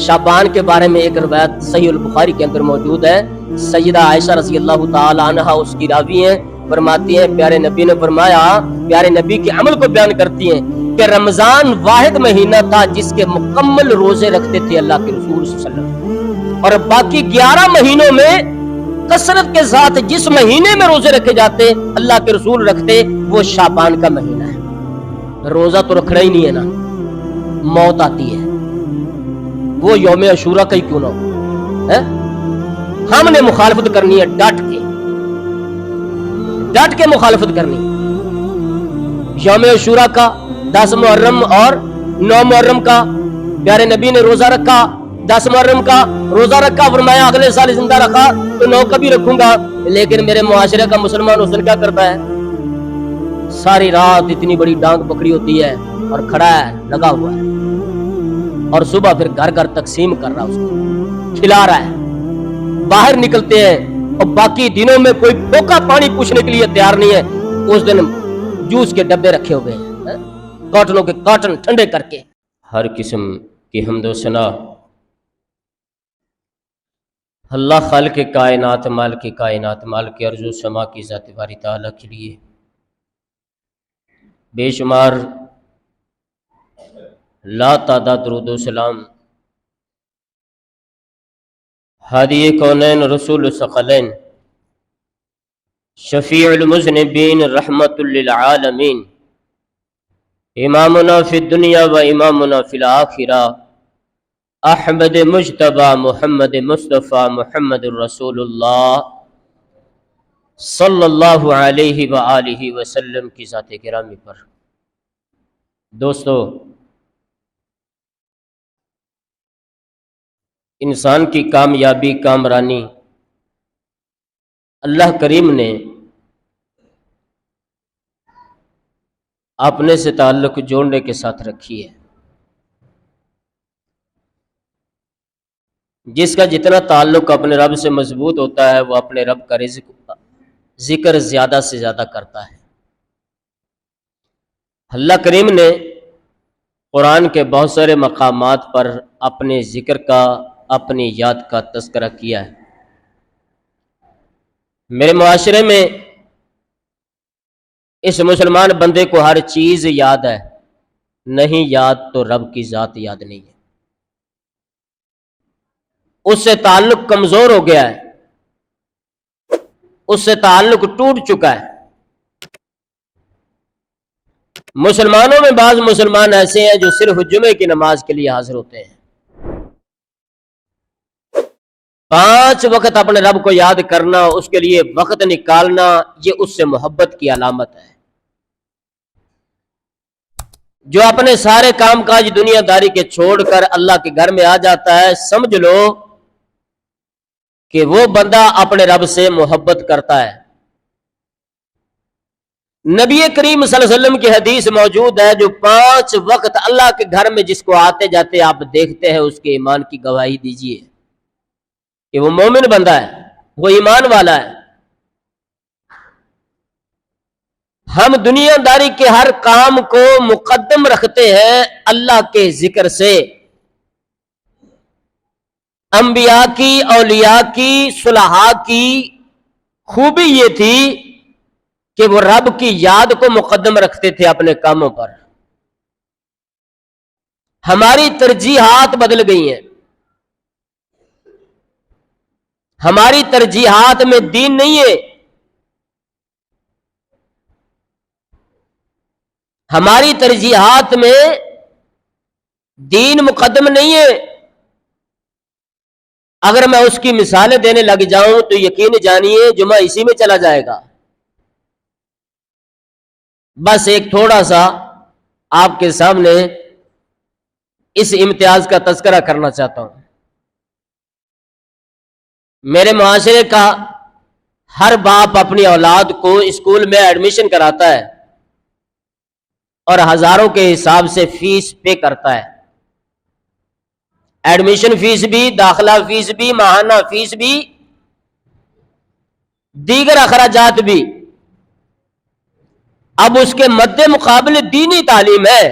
شعبان کے بارے میں ایک روایت صحیح البخاری کے اندر موجود ہے. سیدہ عائشہ رضی اللہ تعالی عنہا اس کی راوی ہیں. فرماتی ہیں پیارے نبی نے فرمایا، پیارے نبی کے عمل کو بیان کرتی ہیں کہ رمضان واحد مہینہ تھا جس کے مکمل روزے رکھتے تھے اللہ کے رسول صلی اللہ علیہ وسلم، اور باقی 11 مہینوں میں کثرت کے ساتھ جس مہینے میں روزے رکھے جاتے اللہ کے رسول رکھتے وہ شعبان کا مہینہ ہے. روزہ تو رکھنا ہی نہیں ہے نا، موت آتی ہے، وہ یوم عاشورہ کا ہی کیوں نہ ہو. ہم نے مخالفت کرنی ہے، ڈٹ کے مخالفت کرنی. یوم عاشورہ کا 10 محرم اور 9 محرم کا پیارے نبی نے روزہ رکھا، 10 محرم کا روزہ رکھا، فرمایا اگلے سال زندہ رکھا تو 9 کا بھی رکھوں گا. لیکن میرے معاشرے کا مسلمان اس دن کیا کرتا ہے؟ ساری رات اتنی بڑی ڈانگ پکڑی ہوتی ہے اور کھڑا ہے، لگا ہوا ہے، اور صبح پھر گھر گھر تقسیم کر رہا، اس کو کھلا رہا ہے. باہر نکلتے ہیں اور باقی دنوں میں کوئی پھوکا پانی پوچھنے کے لیے تیار نہیں ہے. اس دن جوس کے ڈبے رکھے ہوئے ہیں، کاٹنوں کے کاٹن ٹھنڈے کر کے. ہر قسم کی حمد و ثنا اللہ خالق کائنات، مالک کائنات، مالک ارض و سما کی ذات باری تعالیٰ کے لیے. بے شمار لا تعداد درود و سلام ہادی کونین رسول ثقلین شفیع المذنبین رحمت للعالمین امامنا فی الدنیا و امامنا فی الآخرہ احمد مجتبی محمد مصطفیٰ محمد الرسول اللہ صلی اللہ علیہ وآلہ وسلم کی ذات گرامی پر. دوستو، انسان کی کامیابی، کامرانی اللہ کریم نے اپنے سے تعلق جوڑنے کے ساتھ رکھی ہے. جس کا جتنا تعلق اپنے رب سے مضبوط ہوتا ہے وہ اپنے رب کا ذکر زیادہ سے زیادہ کرتا ہے. اللہ کریم نے قرآن کے بہت سارے مقامات پر اپنے ذکر کا، اپنی یاد کا تذکرہ کیا ہے. میرے معاشرے میں اس مسلمان بندے کو ہر چیز یاد ہے، نہیں یاد تو رب کی ذات یاد نہیں ہے. اس سے تعلق کمزور ہو گیا ہے، اس سے تعلق ٹوٹ چکا ہے. مسلمانوں میں بعض مسلمان ایسے ہیں جو صرف جمعے کی نماز کے لیے حاضر ہوتے ہیں. 5 وقت اپنے رب کو یاد کرنا، اس کے لیے وقت نکالنا، یہ اس سے محبت کی علامت ہے. جو اپنے سارے کام کاج دنیا داری کے چھوڑ کر اللہ کے گھر میں آ جاتا ہے، سمجھ لو کہ وہ بندہ اپنے رب سے محبت کرتا ہے. نبی کریم صلی اللہ علیہ وسلم کی حدیث موجود ہے، جو 5 وقت اللہ کے گھر میں جس کو آتے جاتے آپ دیکھتے ہیں، اس کے ایمان کی گواہی دیجئے کہ وہ مومن بندہ ہے، وہ ایمان والا ہے. ہم دنیا داری کے ہر کام کو مقدم رکھتے ہیں اللہ کے ذکر سے. انبیاء کی، اولیاء کی، صلحاء کی خوبی یہ تھی کہ وہ رب کی یاد کو مقدم رکھتے تھے اپنے کاموں پر. ہماری ترجیحات بدل گئی ہیں. ہماری ترجیحات میں دین نہیں ہے، ہماری ترجیحات میں دین مقدم نہیں ہے. اگر میں اس کی مثالیں دینے لگ جاؤں تو یقین جانیے جمعہ اسی میں چلا جائے گا. بس ایک تھوڑا سا آپ کے سامنے اس امتیاز کا تذکرہ کرنا چاہتا ہوں. میرے معاشرے کا ہر باپ اپنی اولاد کو اسکول میں ایڈمیشن کراتا ہے اور ہزاروں کے حساب سے فیس پے کرتا ہے. ایڈمیشن فیس بھی، داخلہ فیس بھی، ماہانہ فیس بھی، دیگر اخراجات بھی. اب اس کے مد مقابل دینی تعلیم ہے.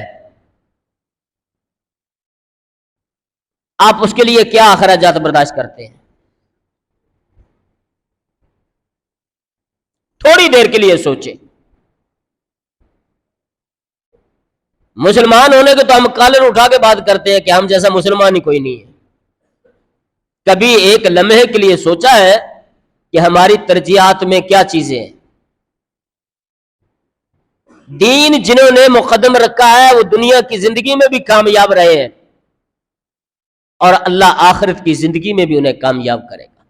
آپ اس کے لیے کیا اخراجات برداشت کرتے ہیں؟ تھوڑی دیر کے لیے سوچیں. مسلمان ہونے کے تو ہم کالر اٹھا کے بات کرتے ہیں کہ ہم جیسا مسلمان ہی کوئی نہیں ہے. کبھی ایک لمحے کے لیے سوچا ہے کہ ہماری ترجیحات میں کیا چیزیں ہیں؟ دین جنہوں نے مقدم رکھا ہے وہ دنیا کی زندگی میں بھی کامیاب رہے ہیں اور اللہ آخرت کی زندگی میں بھی انہیں کامیاب کرے گا.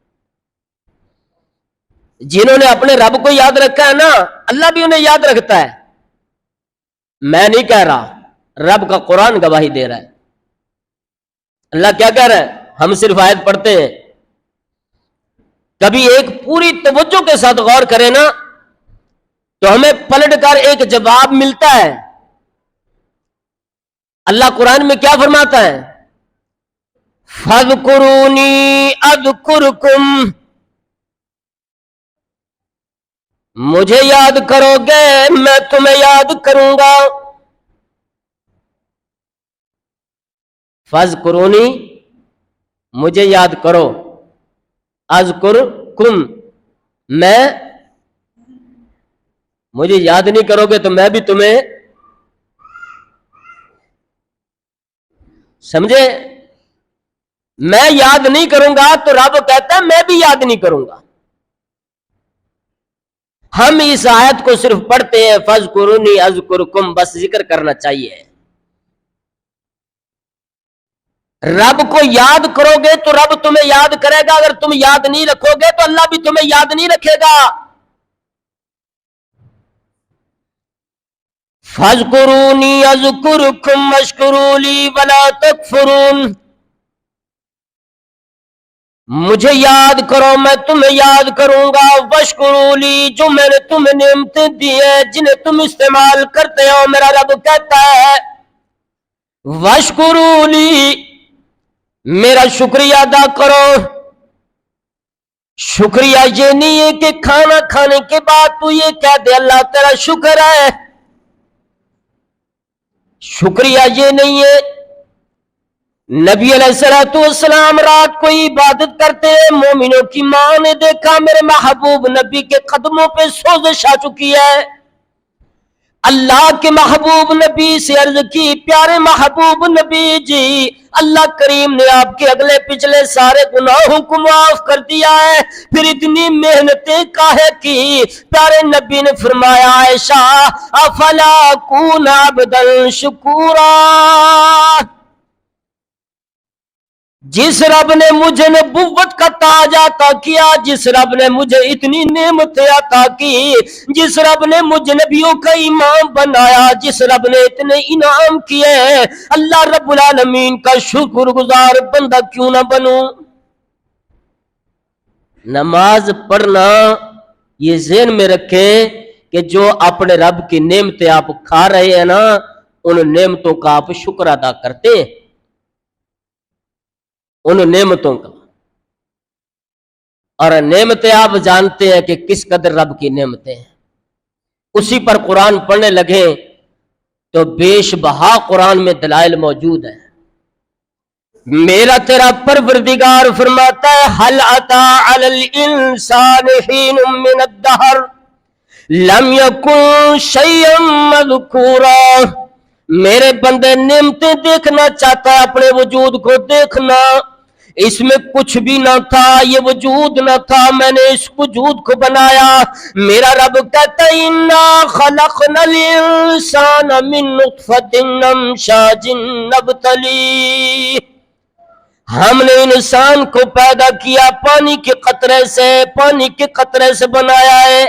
جنہوں نے اپنے رب کو یاد رکھا ہے نا، اللہ بھی انہیں یاد رکھتا ہے. میں نہیں کہہ رہا، رب کا قرآن گواہی دے رہا ہے. اللہ کیا کہہ رہا ہے؟ ہم صرف آیت پڑھتے ہیں. کبھی ایک پوری توجہ کے ساتھ غور کریں نا تو ہمیں پلٹ کر ایک جواب ملتا ہے. اللہ قرآن میں کیا فرماتا ہے؟ فَاذْكُرُونِي أَذْكُرْكُمْ، مجھے یاد کرو گے میں تمہیں یاد کروں گا. فَاذْكُرُونِي، مجھے یاد کرو، اذکرکم، مجھے یاد نہیں کرو گے تو میں بھی تمہیں، سمجھے؟ میں یاد نہیں کروں گا تو رب کہتا ہے میں بھی یاد نہیں کروں گا. ہم اس آیت کو صرف پڑھتے ہیں فَاذْكُرُونِي أَذْكُرْكُمْ، بس ذکر کرنا چاہیے. رب کو یاد کرو گے تو رب تمہیں یاد کرے گا. اگر تم یاد نہیں رکھو گے تو اللہ بھی تمہیں یاد نہیں رکھے گا. فَاذْكُرُونِي أَذْكُرْكُمْ وَاشْكُرُوا لِي وَلَا تَكْفُرُونَ، مجھے یاد کرو میں تمہیں یاد کروں گا. وَاشْكُرُوا لِي، جو میں نے تمہیں نعمتیں دی ہیں جنہیں تم استعمال کرتے ہو. میرا رب کہتا ہے وَاشْكُرُوا لِي، میرا شکریہ ادا کرو. شکریہ یہ نہیں ہے کہ کھانا کھانے کے بعد تو یہ کہہ دے اللہ تیرا شکر ہے. شکریہ یہ نہیں ہے. نبی علیہ السلام رات کو عبادت کرتے ہیں. مومنوں کی ماں نے دیکھا میرے محبوب نبی کے قدموں پہ سوزش آ چکی ہے. اللہ کے محبوب نبی سے عرض کی پیارے محبوب نبی جی، اللہ کریم نے آپ کے اگلے پچھلے سارے گناہوں کو معاف کر دیا ہے، پھر اتنی محنتیں کاہے کی؟ پیارے نبی نے فرمایا عائشہ افلا اکون عبدا شکورا، جس رب نے مجھے نبوت کا تاج عطا کیا، جس رب نے مجھے اتنی نعمتیں عطا کی، جس رب نے مجھے نبیوں کا امام بنایا، جس رب نے اتنے انعام کیے ہیں، اللہ رب العالمین کا شکر گزار بندہ کیوں نہ بنوں؟ نماز پڑھنا یہ ذہن میں رکھیں کہ جو اپنے رب کی نعمتیں آپ کھا رہے ہیں نا، ان نعمتوں کا آپ شکر ادا کرتے ہیں، ان نعمتوں کا. اور نعمتیں آپ جانتے ہیں کہ کس قدر رب کی نعمتیں ہیں. اسی پر قرآن پڑھنے لگیں تو بیش بہا قرآن میں دلائل موجود ہیں. میرا تیرا پروردگار فرماتا ہے هل اتى على الانسان حين من الدهر لم يكن شيئا مذكورا، میرے بندے نعمتیں دیکھنا چاہتا ہے، اپنے وجود کو دیکھنا، اس میں کچھ بھی نہ تھا، یہ وجود نہ تھا، میں نے اس وجود کو بنایا. میرا رب کہتا ہے انا خلقنا الانسان من نطفۃ امشاج نبتلی، ہم نے انسان کو پیدا کیا پانی کے قطرے سے، پانی کے قطرے سے بنایا ہے.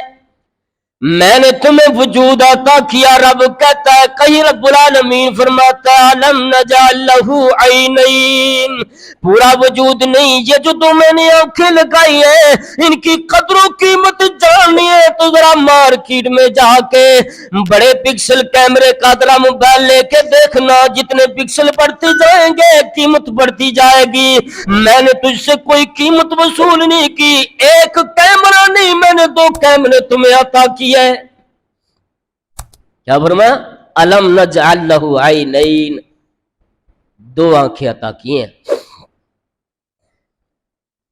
میں نے تمہیں وجود عطا کیا. رب کہتا ہے کہیں رب العالمین فرماتا ہے الم نجعل لہ عینین، پورا وجود نہیں، یہ جو تمہیں نے آنکھیں لگائی ہیں ان کی قدر و قیمت جاننی ہے تو ذرا مارکیٹ میں جا کے بڑے پکسل کیمرے کا ذرا موبائل لے کے دیکھنا، جتنے پکسل بڑھتے جائیں گے قیمت بڑھتی جائے گی. میں نے تجھ سے کوئی قیمت وصول نہیں کی، ایک کیمرہ نہیں میں نے 2 کیمرے تمہیں عطا کی ہے. کیا فرمایا؟ الم نجعل لہ عینین، 2 آنکھیں عطا کی ہیں.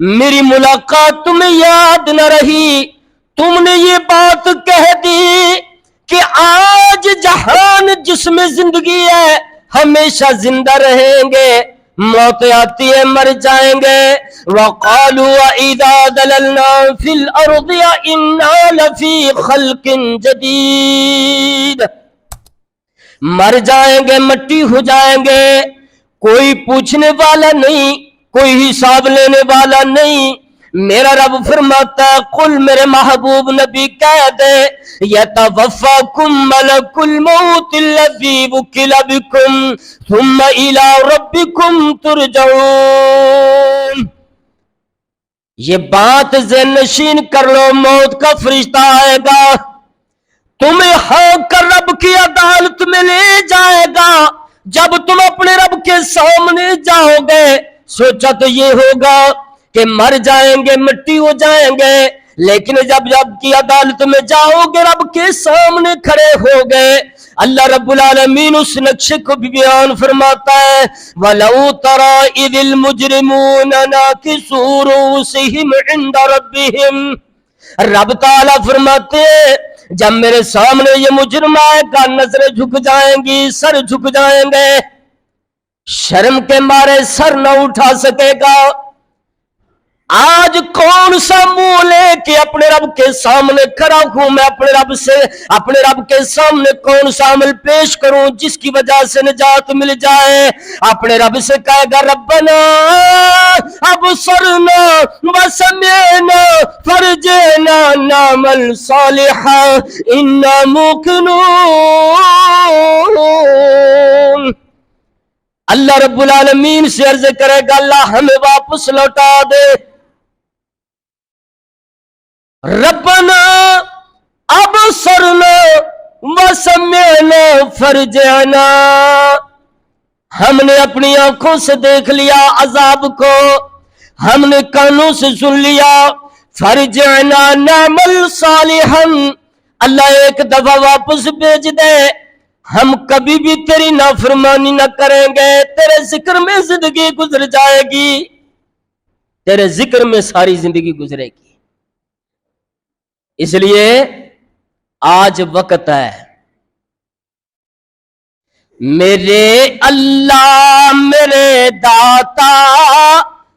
میری ملاقات تمہیں یاد نہ رہی، تم نے یہ بات کہہ دی کہ آج جہان جس میں زندگی ہے ہمیشہ زندہ رہیں گے، موت آتی ہے مر جائیں گے۔ وَقَالُوا وَإِذَا ضَلَلْنَا فِي الْأَرْضِ إِنَّا لَفِي خَلْقٍ جَدِيدٍ، مر جائیں گے، مٹی ہو جائیں گے، کوئی پوچھنے والا نہیں، کوئی حساب لینے والا نہیں۔ میرا رب فرماتا ہے قل، میرے محبوب نبی کہہ دے، یتوفاکم ملک الموت الذی وکل بکم ثم الی ربکم ترجعون۔ یہ بات ذہن نشین کر لو، موت کا فرشتہ آئے گا، تمہیں ہانک کر رب کی عدالت میں لے جائے گا۔ جب تم اپنے رب کے سامنے جاؤ گے، سوچا تو یہ ہوگا کہ مر جائیں گے، مٹی ہو جائیں گے، لیکن جب کی عدالت میں جاؤ گے، رب کے سامنے کھڑے ہو گئے، اللہ رب العالمین اس نقشے کو بھی بیان فرماتا ہے وَلَوْ تَرَى إِذِ الْمُجْرِمُونَ نَاكِسُو رُءُوسِهِمْ عِنْدَ رَبِّهِمْ۔ رب تعالیٰ فرماتے ہیں جب میرے سامنے یہ مجرم آئے گا، نظریں جھک جائیں گی، سر جھک جائیں گے، شرم کے مارے سر نہ اٹھا سکے گا۔ آج کون سا منہ لے کے اپنے رب کے سامنے کھڑا ہوں میں، اپنے رب کے سامنے کون سا عمل پیش کروں جس کی وجہ سے نجات مل جائے؟ اپنے رب سے کہے گا ربنا ابصرنا وسمعنا فرجعنا نعمل صالحا انا موقنون۔ اللہ رب العالمین سے عرض کرے گا اللہ ہمیں واپس لوٹا دے۔ ربنا ابصرنا وسمعنا فرجعنا، ہم نے اپنی آنکھوں سے دیکھ لیا عذاب کو، ہم نے کانوں سے سن لیا، فرجعنا نعمل صالحا، اللہ ایک دفعہ واپس بھیج دے، ہم کبھی بھی تیری نافرمانی نہ کریں گے، تیرے ذکر میں زندگی گزر جائے گی، تیرے ذکر میں ساری زندگی گزرے گی۔ اس لیے آج وقت ہے، میرے اللہ میرے داتا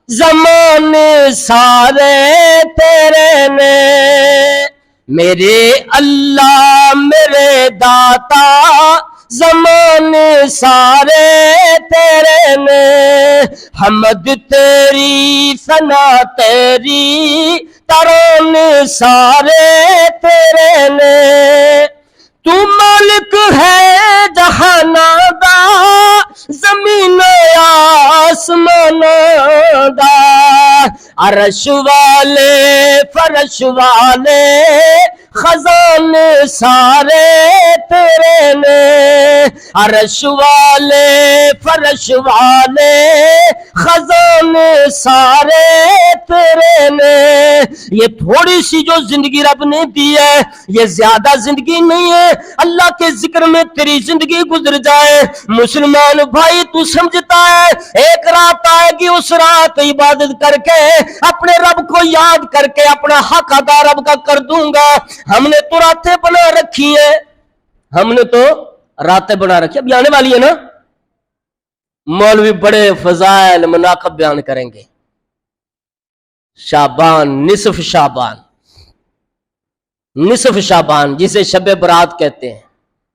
زمانے سارے تیرے نے، میرے اللہ میرے داتا زمانے سارے تیرے نے، حمد تیری ثنا تیری ترانے سارے تیرے نے، تو مالک ہے جہاناں دا زمین آسمان دا، عرش والے فرش والے خزانے سارے تیرے نے، عرش والے فرش والے خزانے سارے تیرے نے۔ یہ تھوڑی سی جو زندگی رب نے دی ہے یہ زیادہ زندگی نہیں ہے، اللہ کے ذکر میں تیری زندگی گزر جائے۔ مسلمان بھائی تو سمجھتا ہے ایک رات آئے گی، اس رات عبادت کر کے اپنے رب کو یاد کر کے اپنا حق ادا رب کا کر دوں گا۔ ہم نے تو راتیں بنا رکھی ہے، ہم نے تو راتیں بنا رکھی، اب آنے والی ہے نا، مولوی بڑے فضائل مناقب بیان کریں گے، شعبان، نصف شعبان جسے شب برات کہتے ہیں،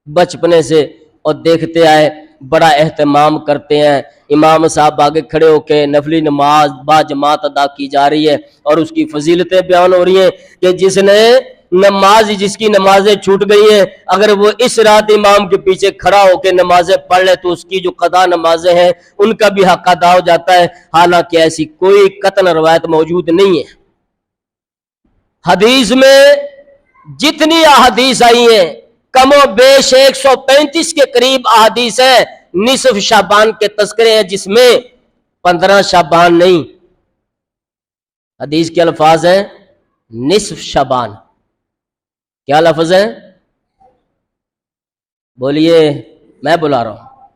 بچپنے سے اور دیکھتے آئے، بڑا اہتمام کرتے ہیں، امام صاحب آگے کھڑے ہو کے نفلی نماز با جماعت ادا کی جا رہی ہے اور اس کی فضیلتیں بیان ہو رہی ہیں کہ جس کی نمازیں چھوٹ گئی ہیں، اگر وہ اس رات امام کے پیچھے کھڑا ہو کے نمازیں پڑھ لے تو اس کی جو قضا نمازیں ہیں ان کا بھی حق ادا ہو جاتا ہے، حالانکہ ایسی کوئی قطعی روایت موجود نہیں ہے۔ حدیث میں جتنی احادیث آئی ہیں کم و بیش 135 کے قریب احادیث ہیں نصف شعبان کے تذکرے ہیں، جس میں 15 شعبان نہیں۔ حدیث کے الفاظ ہیں نصف شعبان، کیا لفظ ہیں؟ بولیے، میں بلا رہا ہوں،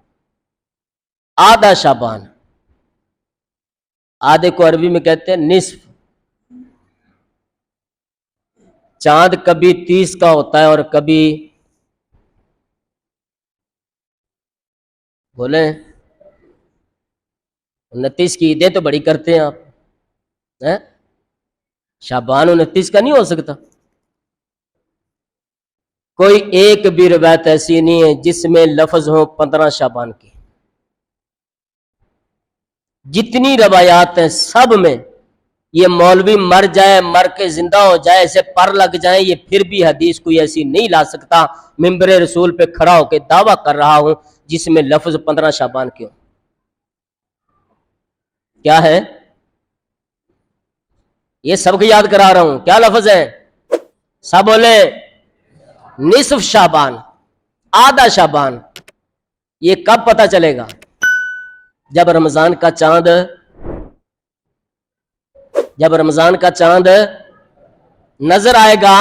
آدھا شعبان، آدھے کو عربی میں کہتے ہیں نصف. چاند کبھی 30 کا ہوتا ہے اور کبھی بولیں 29 کی. عیدیں تو بڑی کرتے ہیں آپ. شعبان 29 کا نہیں ہو سکتا. کوئی ایک بھی روایت ایسی نہیں ہے جس میں لفظ ہو 15 شعبان کی. جتنی روایات ہیں سب میں یہ مولوی مر جائے، مر کے زندہ ہو جائے، اسے پر لگ جائیں، یہ پھر بھی حدیث کوئی ایسی نہیں لا سکتا. ممبر رسول پہ کھڑا ہو کے دعویٰ کر رہا ہوں جس میں لفظ 15 شعبان کیوں. کیا ہے یہ؟ سب کو یاد کرا رہا ہوں. کیا لفظ ہے؟ سب بولے نصف شعبان، آدھا شعبان. یہ کب پتہ چلے گا؟ جب رمضان کا چاند نظر آئے گا.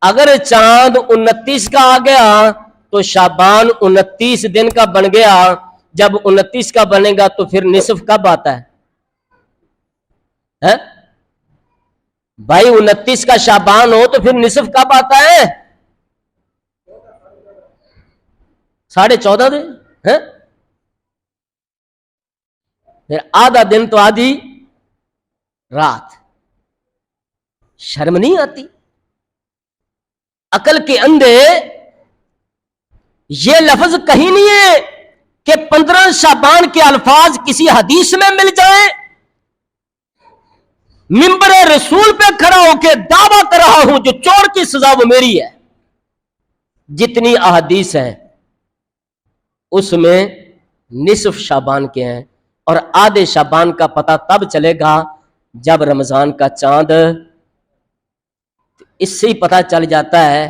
اگر چاند 29 کا آ گیا تو شعبان 29 دن کا بن گیا. جب 29 کا بنے گا تو پھر نصف کب آتا ہے؟ بھائی 29 کا شعبان ہو تو پھر نصف کب آتا ہے؟ 14.5 دن. پھر آدھا دن تو آدھی رات. شرم نہیں آتی؟ عقل کے اندھے یہ لفظ کہیں نہیں ہے کہ 15 شعبان کے الفاظ کسی حدیث میں مل جائیں. ممبر رسول پہ کھڑا ہو کے دعویٰ کر رہا ہوں جو چور کی سزا وہ میری ہے. جتنی احادیث ہیں اس میں نصف شعبان کے ہیں، اور آدھے شعبان کا پتہ تب چلے گا جب رمضان کا چاند. اس سے ہی پتہ چل جاتا ہے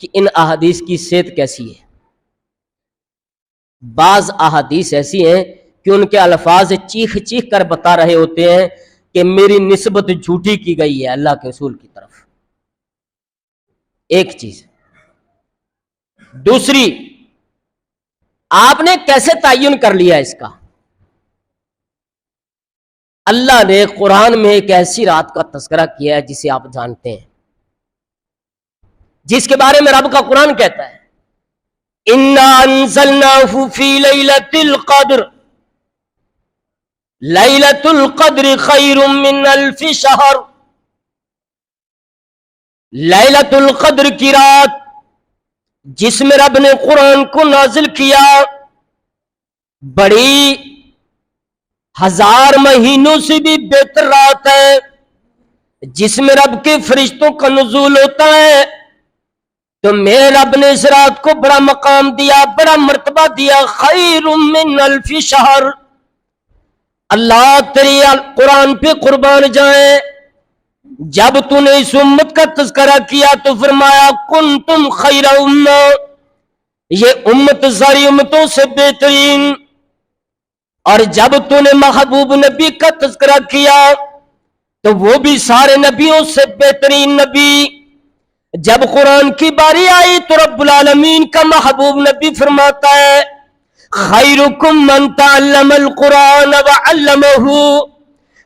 کہ ان احادیث کی صحت کیسی ہے. بعض احادیث ایسی ہیں کہ ان کے الفاظ چیخ چیخ کر بتا رہے ہوتے ہیں کہ میری نسبت جھوٹی کی گئی ہے اللہ کے رسول کی طرف. ایک چیز. دوسری، آپ نے کیسے تعین کر لیا اس کا؟ اللہ نے قرآن میں ایک ایسی رات کا تذکرہ کیا ہے جسے آپ جانتے ہیں، جس کے بارے میں رب کا قرآن کہتا ہے اِنَّا أَنزَلْنَاهُ فِي لَيْلَةِ الْقَدْرِ لَيْلَةُ الْقَدْرِ خَيْرٌ مِّنْ أَلْفِ شَهْرٍ. لیلۃ القدر کی رات جس میں رب نے قرآن کو نازل کیا بڑی 1000 مہینوں سے بھی بہتر رات ہے، جس میں رب کے فرشتوں کا نزول ہوتا ہے. تو میرے رب نے اس رات کو بڑا مقام دیا، بڑا مرتبہ دیا. خیر من الف شہر. اللہ تیری قرآن پہ قربان جائیں. جب تو نے اس امت کا تذکرہ کیا تو فرمایا کنتم خیر امہ، یہ امت ساری امتوں سے بہترین. اور جب تو نے محبوب نبی کا تذکرہ کیا تو وہ بھی سارے نبیوں سے بہترین نبی. جب قرآن کی باری آئی تو رب العالمین کا محبوب نبی فرماتا ہے خیرکم من تعلم القرآن وعلمہ،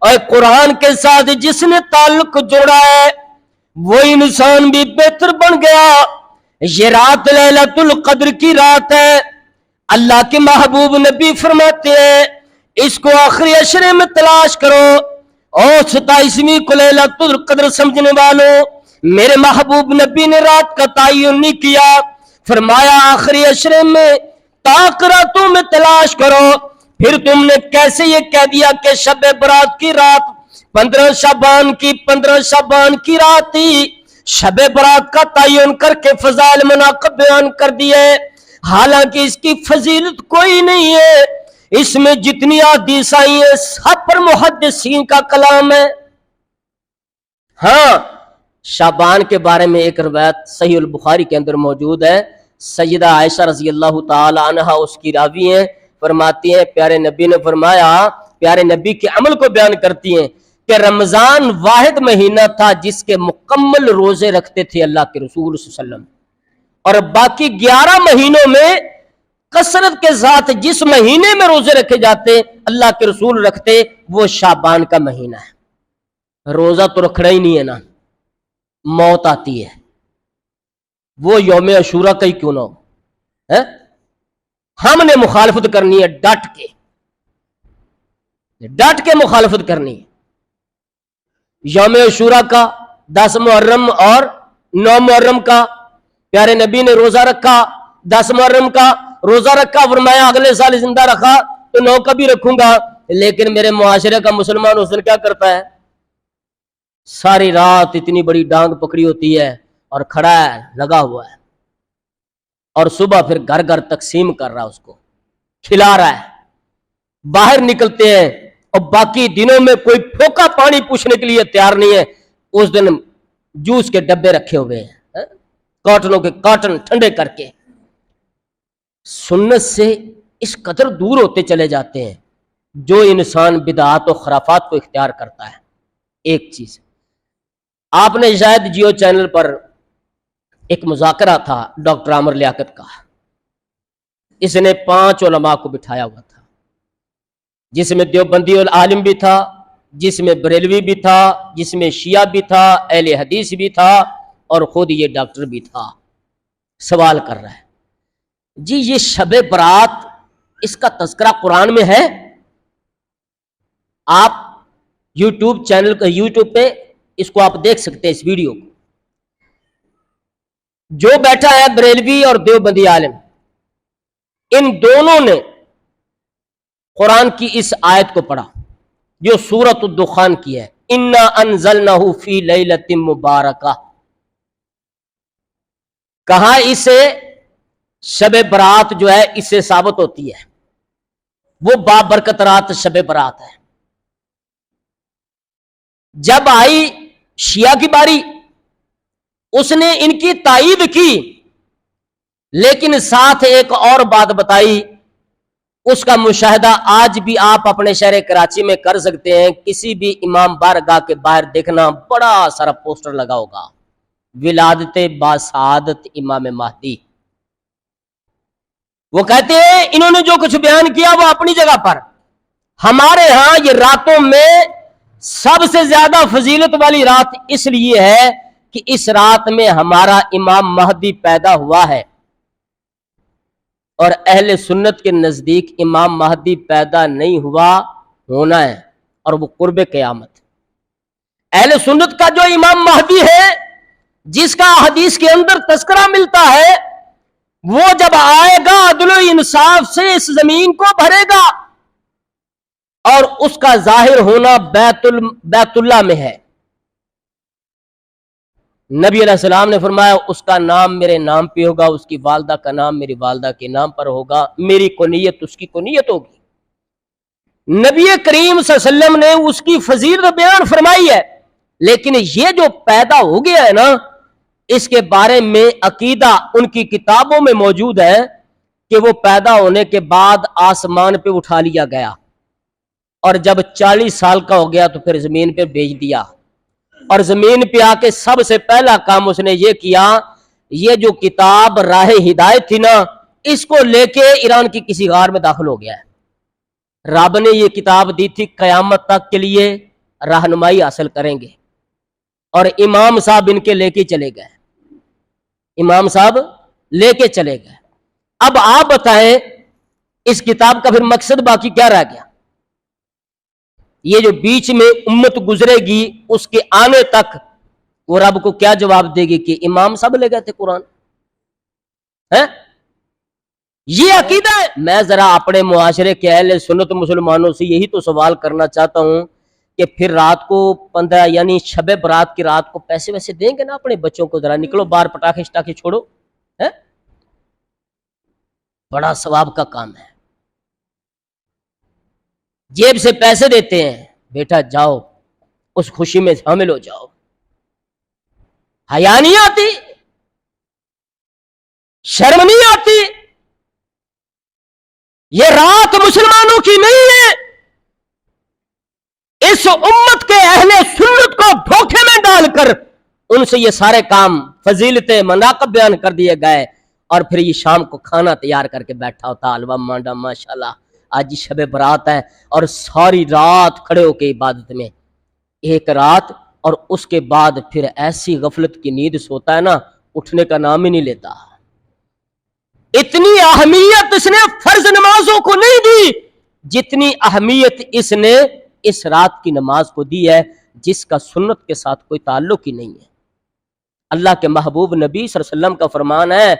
اور قرآن کے ساتھ جس نے تعلق جوڑا ہے وہ انسان بھی بہتر بن گیا. یہ رات لیلۃ القدر کی رات ہے. اللہ کے محبوب نبی فرماتے ہیں اس کو آخری عشرے میں تلاش کرو. اور 27ویں کو لیلۃ القدر سمجھنے والوں، میرے محبوب نبی نے رات کا تعین نہیں کیا، فرمایا آخری عشرے میں تاک راتوں میں تلاش کرو. پھر تم نے کیسے یہ کہہ دیا کہ شب برات کی رات 15 شعبان کی رات تھی؟ شب برات کا تعین کر کے فضائل مناقب بیان کر دیے، حالانکہ اس کی فضیلت کوئی نہیں ہے. اس میں جتنی احادیث آئی ہیں سب پر محدثین کا کلام ہے. ہاں، شعبان کے بارے میں ایک روایت صحیح البخاری کے اندر موجود ہے. سیدہ عائشہ رضی اللہ تعالی عنہا اس کی راوی ہیں، فرماتی ہیں پیارے نبی نے فرمایا، پیارے نبی کے عمل کو بیان کرتی ہیں کہ رمضان واحد مہینہ تھا جس کے مکمل روزے رکھتے تھے اللہ کے رسول صلی اللہ علیہ وسلم، اور باقی 11 مہینوں میں کثرت کے ساتھ جس مہینے میں روزے رکھے جاتے اللہ کے رسول رکھتے وہ شعبان کا مہینہ ہے۔ روزہ تو رکھنا ہی نہیں ہے نا، موت آتی ہے، وہ یوم عاشورہ کا ہی کیوں نہ ہو، ہم نے مخالفت کرنی ہے، ڈٹ کے مخالفت کرنی ہے۔ یوم عاشورہ کا 10 محرم اور 9 محرم کا پیارے نبی نے روزہ رکھا، 10 محرم کا روزہ رکھا، فرمایا اگلے سال زندہ رکھا تو 9 کا بھی رکھوں گا۔ لیکن میرے معاشرے کا مسلمان اس دن کیا کرتا ہے؟ ساری رات اتنی بڑی ڈانگ پکڑی ہوتی ہے اور کھڑا ہے، لگا ہوا ہے، اور صبح پھر گھر گھر تقسیم کر رہا ہے، اس کو کھلا رہا ہے۔ باہر نکلتے ہیں اور باقی دنوں میں کوئی پھوکا پانی پوچھنے کے لیے تیار نہیں ہے، اس دن جوس کے ڈبے رکھے ہوئے ہیں، کاٹنوں کے کاٹن ٹھنڈے کر کے۔ سنت سے اس قدر دور ہوتے چلے جاتے ہیں جو انسان بدعات و خرافات کو اختیار کرتا ہے۔ ایک چیز آپ نے شاید جیو چینل پر ایک مذاکرہ تھا ڈاکٹر عامر لیاقت کا، اس نے 5 علماء کو بٹھایا ہوا تھا، جس میں دیوبندی العالم بھی تھا، جس میں بریلوی بھی تھا، جس میں شیعہ بھی تھا، اہل حدیث بھی تھا، اور خود یہ ڈاکٹر بھی تھا۔ سوال کر رہا ہے جی یہ شب برات اس کا تذکرہ قرآن میں ہے؟ آپ یوٹیوب پہ اس کو آپ دیکھ سکتے ہیں، اس ویڈیو کو۔ جو بیٹھا ہے بریلوی اور دیوبندی عالم، ان دونوں نے قرآن کی اس آیت کو پڑھا جو سورۃ الدخان کی ہے، اِنَّا أَنزَلْنَهُ فِي لَيْلَةٍ مُبَارَكَةٍ۔ کہاں اسے شب برات جو ہے اس سے ثابت ہوتی ہے، وہ بابرکت رات شب برات ہے۔ جب آئی شیعہ کی باری، اس نے ان کی تائید کی، لیکن ساتھ ایک اور بات بتائی، اس کا مشاہدہ آج بھی آپ اپنے شہر کراچی میں کر سکتے ہیں۔ کسی بھی امام بارگاہ کے باہر دیکھنا بڑا سارا پوسٹر لگا ہوگا، ولادت باسعادت امام مہدی۔ وہ کہتے ہیں انہوں نے جو کچھ بیان کیا وہ اپنی جگہ پر، ہمارے ہاں یہ راتوں میں سب سے زیادہ فضیلت والی رات اس لیے ہے کہ اس رات میں ہمارا امام مہدی پیدا ہوا ہے، اور اہل سنت کے نزدیک امام مہدی پیدا نہیں ہوا، ہونا ہے، اور وہ قرب قیامت۔ اہل سنت کا جو امام مہدی ہے، جس کا حدیث کے اندر تذکرہ ملتا ہے، وہ جب آئے گا عدل و انصاف سے اس زمین کو بھرے گا، اور اس کا ظاہر ہونا بیت اللہ میں ہے۔ نبی علیہ السلام نے فرمایا اس کا نام میرے نام پہ ہوگا، اس کی والدہ کا نام میری والدہ کے نام پر ہوگا، میری کنیت اس کی کنیت ہوگی۔ نبی کریم صلی اللہ علیہ وسلم نے اس کی فضیلت بیان فرمائی ہے، لیکن یہ جو پیدا ہو گیا ہے نا، اس کے بارے میں عقیدہ ان کی کتابوں میں موجود ہے کہ وہ پیدا ہونے کے بعد آسمان پہ اٹھا لیا گیا، اور جب 40 سال کا ہو گیا تو پھر زمین پہ بھیج دیا، اور زمین پہ آ کے سب سے پہلا کام اس نے یہ کیا، یہ جو کتاب راہ ہدایت تھی نا، اس کو لے کے ایران کی کسی غار میں داخل ہو گیا ہے۔ رب نے یہ کتاب دی تھی قیامت تک کے لیے رہنمائی حاصل کریں گے، اور امام صاحب ان کے لے کے چلے گئے، امام صاحب لے کے چلے گئے۔ اب آپ بتائیں اس کتاب کا پھر مقصد باقی کیا رہ گیا؟ یہ جو بیچ میں امت گزرے گی اس کے آنے تک وہ رب کو کیا جواب دے گی کہ امام صاحب لے گئے تھے قرآن؟ یہ عقیدہ ہے۔ میں ذرا اپنے معاشرے کے اہل سنت مسلمانوں سے یہی تو سوال کرنا چاہتا ہوں کہ پھر رات کو 15 یعنی شب برات کی رات کو پیسے ویسے دیں گے نا اپنے بچوں کو، ذرا نکلو باہر پٹاخے شٹاخے چھوڑو، بڑا ثواب کا کام ہے۔ جیب سے پیسے دیتے ہیں، بیٹا جاؤ اس خوشی میں شامل ہو جاؤ، حیا نہیں آتی، شرم نہیں آتی؟ یہ رات مسلمانوں کی نہیں ہے، اس امت کے اہل سنت کو دھوکے میں ڈال کر ان سے یہ سارے کام فضیلتیں مناقب بیان کر دیے گئے، اور پھر یہ شام کو کھانا تیار کر کے بیٹھا ہوتا، حلوہ مانڈا ماشاءاللہ آج شب برات ہے، اور ساری رات کھڑے ہو کے عبادت میں، ایک رات، اور اس کے بعد پھر ایسی غفلت کی نیند سوتا ہے نا، اٹھنے کا نام ہی نہیں لیتا۔ اتنی اہمیت اس نے فرض نمازوں کو نہیں دی جتنی اہمیت اس نے اس رات کی نماز کو دی ہے، جس کا سنت کے ساتھ کوئی تعلق ہی نہیں ہے۔ اللہ کے محبوب نبی صلی اللہ علیہ وسلم کا فرمان ہے،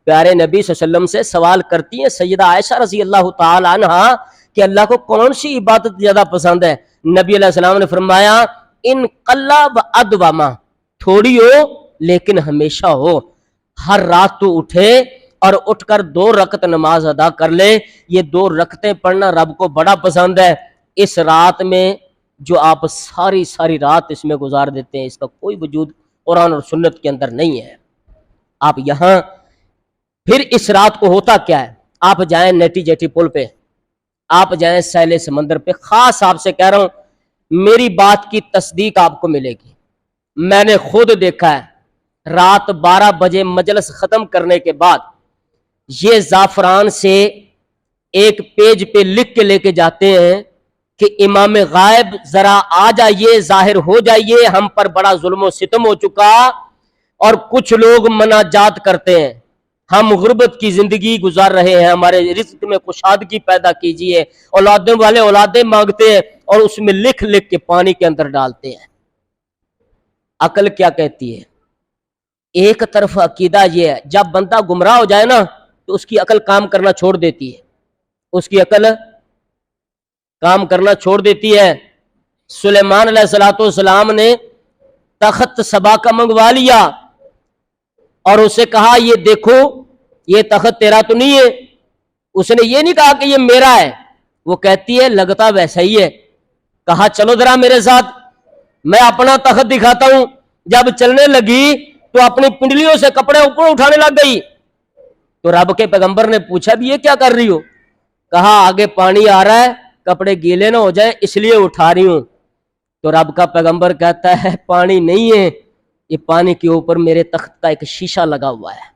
پیارے نبی صلی اللہ علیہ وسلم سے سوال کرتی ہیں سیدہ عائشہ رضی اللہ تعالی عنہا کہ اللہ کو کون سی عبادت زیادہ پسند ہے؟ نبی علیہ السلام نے فرمایا ان قلّا و ادوما، تھوڑی ہو لیکن ہمیشہ ہو، ہر رات تو اٹھے اور اٹھ کر 2 رکعت نماز ادا کر لے، یہ 2 رکعتیں پڑھنا رب کو بڑا پسند ہے۔ اس رات میں جو آپ ساری رات اس میں گزار دیتے ہیں، اس کا کوئی وجود قرآن اور سنت کے اندر نہیں ہے۔ آپ یہاں پھر اس رات کو ہوتا کیا ہے؟ آپ جائیں نیٹی جیٹی پل پہ، آپ جائیں سیلے سمندر پہ، خاص آپ سے کہہ رہا ہوں، میری بات کی تصدیق آپ کو ملے گی، میں نے خود دیکھا ہے۔ رات 12 بجے مجلس ختم کرنے کے بعد یہ زعفران سے ایک پیج پہ لکھ کے لے کے جاتے ہیں کہ امام غائب ذرا آ جائیے، ظاہر ہو جائیے، ہم پر بڑا ظلم و ستم ہو چکا، اور کچھ لوگ مناجات کرتے ہیں، ہم غربت کی زندگی گزار رہے ہیں، ہمارے رزق میں کشادگی پیدا کیجئے، اولادوں والے اولادیں مانگتے ہیں، اور اس میں لکھ لکھ کے پانی کے اندر ڈالتے ہیں۔ عقل کیا کہتی ہے؟ ایک طرف عقیدہ یہ ہے، جب بندہ گمراہ ہو جائے نا تو اس کی عقل کام کرنا چھوڑ دیتی ہے، اس کی عقل کام کرنا چھوڑ دیتی ہے۔ سلیمان علیہ السلام نے تخت سبا کا منگوا لیا اور اسے کہا یہ دیکھو یہ تخت تیرا تو نہیں ہے، اس نے یہ نہیں کہا کہ یہ میرا ہے، وہ کہتی ہے لگتا ویسا ہی ہے، کہا چلو ذرا میرے ساتھ، میں اپنا تخت دکھاتا ہوں۔ جب چلنے لگی تو اپنی پنڈلیوں سے کپڑے اوپر اٹھانے لگ گئی، تو رب کے پیغمبر نے پوچھا بھی یہ کیا کر رہی ہو؟ کہا آگے پانی آ رہا ہے، کپڑے گیلے نہ ہو جائیں اس لیے اٹھا رہی ہوں۔ تو رب کا پیغمبر کہتا ہے پانی نہیں ہے، یہ پانی کے اوپر میرے تخت کا ایک شیشہ لگا ہوا ہے،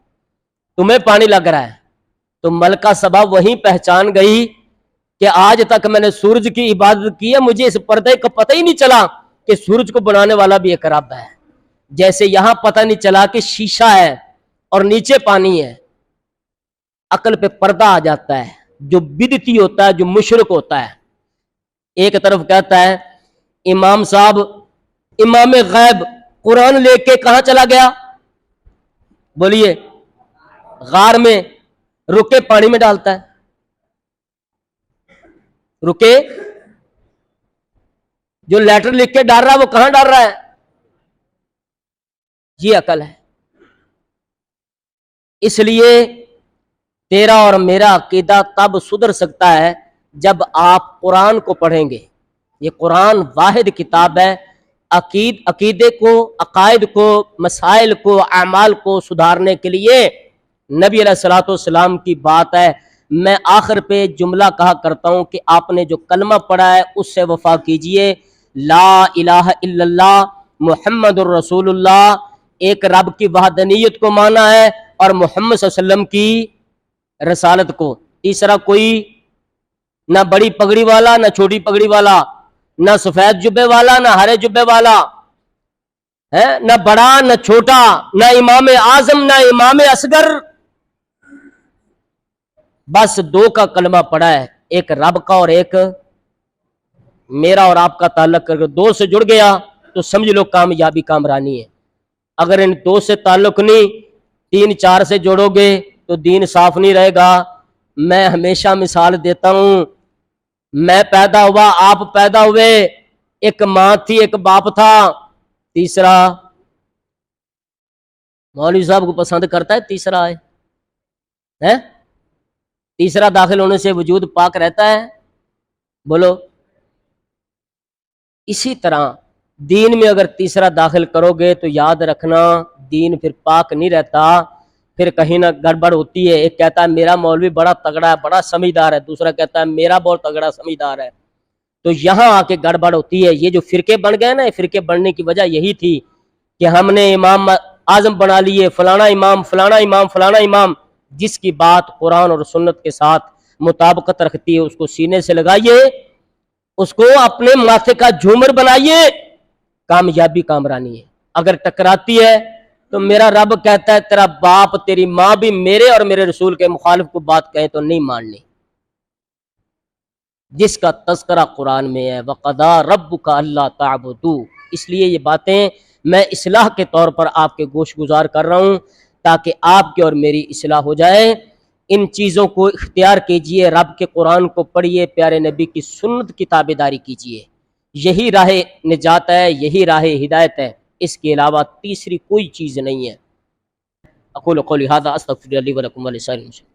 تمہیں پانی لگ رہا ہے۔ تو ملکہ سبا وہیں پہچان گئی کہ آج تک میں نے سورج کی عبادت کی ہے، مجھے اس پردے کا پتہ ہی نہیں چلا کہ سورج کو بنانے والا بھی ایک رب ہے، جیسے یہاں پتہ نہیں چلا کہ شیشہ ہے اور نیچے پانی ہے۔ عقل پہ پردہ آ جاتا ہے، جو بدعتی ہوتا ہے، جو مشرک ہوتا ہے۔ ایک طرف کہتا ہے امام صاحب، امام غیب قرآن لے کے کہاں چلا گیا؟ بولیے، غار میں، رکے پانی میں ڈالتا ہے، رکے جو لیٹر لکھ کے ڈال رہا ہے وہ کہاں ڈال رہا ہے؟ یہ عقل ہے۔ اس لیے تیرا اور میرا عقیدہ تب سدھر سکتا ہے جب آپ قرآن کو پڑھیں گے۔ یہ قرآن واحد کتاب ہے عقیدے کو، عقائد کو، مسائل کو، اعمال کو سدھارنے کے لیے۔ نبی علیہ الصلوۃ والسلام کی بات ہے، میں آخر پہ جملہ کہا کرتا ہوں کہ آپ نے جو کلمہ پڑھا ہے اس سے وفا کیجئے، لا الہ الا اللہ محمد الرسول اللہ، ایک رب کی وحدانیت کو مانا ہے اور محمد صلی اللہ علیہ وسلم کی رسالت کو۔ تیسرا کوئی نہ بڑی پگڑی والا، نہ چھوٹی پگڑی والا، نہ سفید جبے والا، نہ ہرے جبے والا ہے، نہ بڑا نہ چھوٹا، نہ امام اعظم نہ امام اصغر، بس 2 کا کلمہ پڑا ہے، ایک رب کا اور ایک میرا اور آپ کا تعلق کر کے 2 سے جڑ گیا تو سمجھ لو کامیابی کامرانی ہے۔ اگر ان 2 سے تعلق نہیں، 3 4 سے جوڑو گے تو دین صاف نہیں رہے گا۔ میں ہمیشہ مثال دیتا ہوں، میں پیدا ہوا، آپ پیدا ہوئے، ایک ماں تھی ایک باپ تھا، تیسرا مولوی صاحب کو پسند کرتا ہے تیسرا ہے؟ تیسرا داخل ہونے سے وجود پاک رہتا ہے؟ بولو۔ اسی طرح دین میں اگر تیسرا داخل کرو گے تو یاد رکھنا دین پھر پاک نہیں رہتا، پھر کہیں نہ گڑبڑ ہوتی ہے۔ ایک کہتا ہے میرا مولوی بڑا تگڑا ہے، بڑا سمجھدار ہے، دوسرا کہتا ہے میرا بہت تگڑا سمجھدار ہے، تو یہاں آ کے گڑبڑ ہوتی ہے۔ یہ جو فرقے بن گئے نا، فرقے بننے کی وجہ یہی تھی کہ ہم نے امام اعظم بنا لیے، فلانا امام فلانا امام فلانا امام، جس کی بات قرآن اور سنت کے ساتھ مطابقت رکھتی ہے اس کو سینے سے لگائیے، اس کو اپنے ماتھے کا جھومر بنائیے، کامیابی کامرانی ہے۔ اگر ٹکراتی ہے تو میرا رب کہتا ہے تیرا باپ تیری ماں بھی میرے اور میرے رسول کے مخالف کو بات کہیں تو نہیں ماننی، جس کا تذکرہ قرآن میں ہے وَقَضَىٰ رَبُّكَ أَلَّا تَعْبُدُوا۔ اس لیے یہ باتیں میں اصلاح کے طور پر آپ کے گوش گزار کر رہا ہوں تاکہ آپ کی اور میری اصلاح ہو جائے۔ ان چیزوں کو اختیار کیجئے، رب کے قرآن کو پڑھیے، پیارے نبی کی سنت کی تابعداری کیجئے، یہی راہ نجات ہے، یہی راہ ہدایت ہے، اس کے علاوہ تیسری کوئی چیز نہیں ہے۔ اقول قولی ھذا استغفر لی ولکم ولسائر المسلمین۔